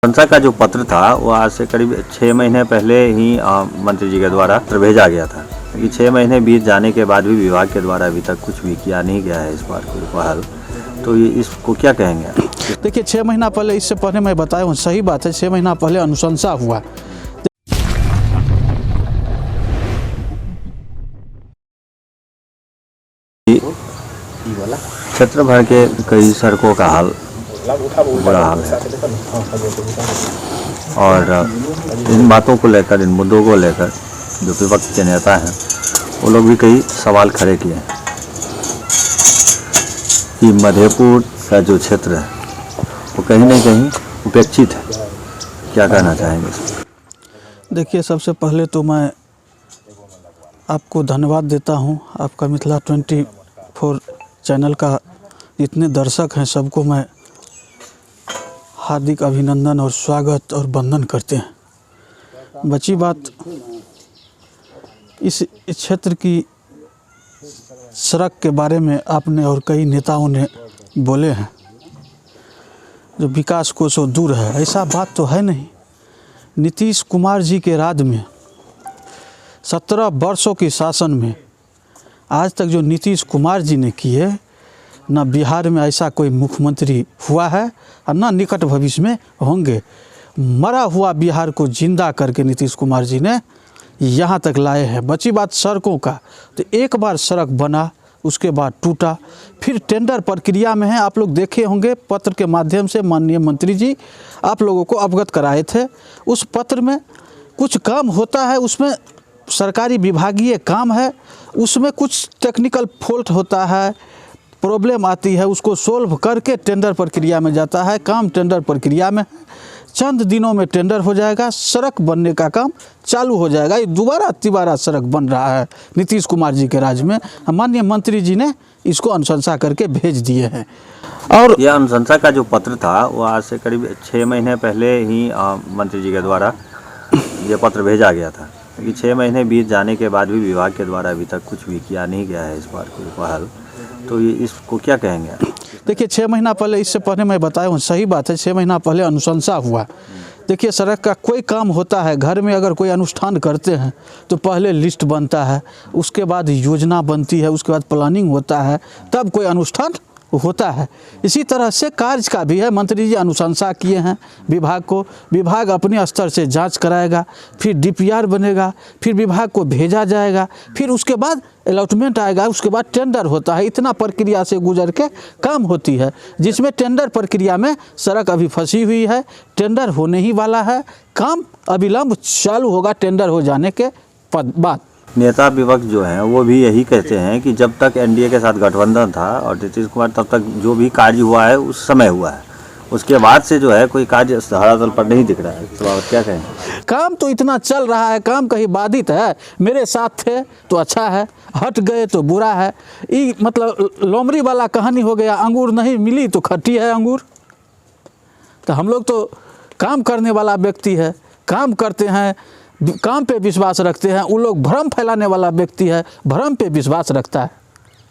संसा का जो पत्र था वो आज से करीब 6 महीने पहले ही मंत्री जी के द्वारा पत्र भेजा गया था। कि 6 महीने बीत जाने के बाद भी विभाग के द्वारा अभी तक कुछ भी किया नहीं गया है इस बार कोई पहल, तो ये इसको क्या कहेंगे? देखिए 6 महीना पहले, इससे पहले मैं बताया हूँ, सही बात है, 6 महीना पहले अनुशंसा हुआ। क्षेत्र भर के कई सड़कों का हाल बुरा हाल है और इन बातों को लेकर, इन मुद्दों को लेकर जो विपक्ष के नेता हैं वो लोग भी कई सवाल खड़े किए हैं कि मधेपुर का जो क्षेत्र है वो कहीं ना कहीं उपेक्षित है। क्या कहना चाहेंगे इसमें? देखिए सबसे पहले तो मैं आपको धन्यवाद देता हूं, आपका मिथिला 24 चैनल का जितने दर्शक हैं सबको मैं हार्दिक अभिनंदन और स्वागत और वंदन करते हैं। बची बात इस क्षेत्र की सड़क के बारे में आपने और कई नेताओं ने बोले हैं, जो विकास को सो दूर है, ऐसा बात तो है नहीं। नीतीश कुमार जी के राज में 17 वर्षों के शासन में आज तक जो नीतीश कुमार जी ने किए, न बिहार में ऐसा कोई मुख्यमंत्री हुआ है और न निकट भविष्य में होंगे। मरा हुआ बिहार को जिंदा करके नीतीश कुमार जी ने यहाँ तक लाए हैं। बची बात सड़कों का, तो एक बार सड़क बना, उसके बाद टूटा, फिर टेंडर प्रक्रिया में है। आप लोग देखे होंगे, पत्र के माध्यम से माननीय मंत्री जी आप लोगों को अवगत कराए थे। उस पत्र में कुछ काम होता है, उसमें सरकारी विभागीय काम है, उसमें कुछ टेक्निकल फॉल्ट होता है, प्रॉब्लम आती है, उसको सोल्व करके टेंडर प्रक्रिया में जाता है। काम टेंडर प्रक्रिया में चंद दिनों में टेंडर हो जाएगा, सड़क बनने का काम चालू हो जाएगा। ये दोबारा तिबारा सड़क बन रहा है नीतीश कुमार जी के राज में। माननीय मंत्री जी ने इसको अनुशंसा करके भेज दिए हैं। और यह अनुशंसा का जो पत्र था वो आज से करीब 6 महीने पहले ही मंत्री जी के द्वारा ये पत्र भेजा गया था। कि 6 महीने बीत जाने के बाद भी विभाग के द्वारा अभी तक कुछ भी किया नहीं गया है इस बार कोई पहल, तो ये इसको क्या कहेंगे? देखिए 6 महीना पहले, इससे पहले मैं बताया हूँ, सही बात है, 6 महीना पहले अनुशंसा हुआ। देखिए सड़क का कोई काम होता है, घर में अगर कोई अनुष्ठान करते हैं तो पहले लिस्ट बनता है, उसके बाद योजना बनती है, उसके बाद प्लानिंग होता है, तब कोई अनुष्ठान होता है। इसी तरह से कार्य का भी है। मंत्री जी अनुशंसा किए हैं विभाग को, विभाग अपने स्तर से जांच कराएगा, फिर डीपीआर बनेगा, फिर विभाग को भेजा जाएगा, फिर उसके बाद अलॉटमेंट आएगा, उसके बाद टेंडर होता है। इतना प्रक्रिया से गुजर के काम होती है, जिसमें टेंडर प्रक्रिया में सड़क अभी फंसी हुई है। टेंडर होने ही वाला है, काम अविलंब चालू होगा टेंडर हो जाने के बाद। नेता विपक्ष जो हैं वो भी यही कहते हैं कि जब तक एनडीए के साथ गठबंधन था और नीतीश कुमार, तब तक जो भी कार्य हुआ है उस समय हुआ है, उसके बाद से जो है कोई कार्य धरातल पर नहीं दिख रहा है। इस बात क्या कहें? काम तो इतना चल रहा है, काम कहीं बाधित है? मेरे साथ थे तो अच्छा है, हट गए तो बुरा है। ये मतलब लोमड़ी वाला कहानी हो गया, अंगूर नहीं मिली तो खट्टी है अंगूर। तो हम लोग तो काम करने वाला व्यक्ति है, काम करते हैं, काम पे विश्वास रखते हैं। उन लोग भ्रम फैलाने वाला व्यक्ति है, भ्रम पे विश्वास रखता है।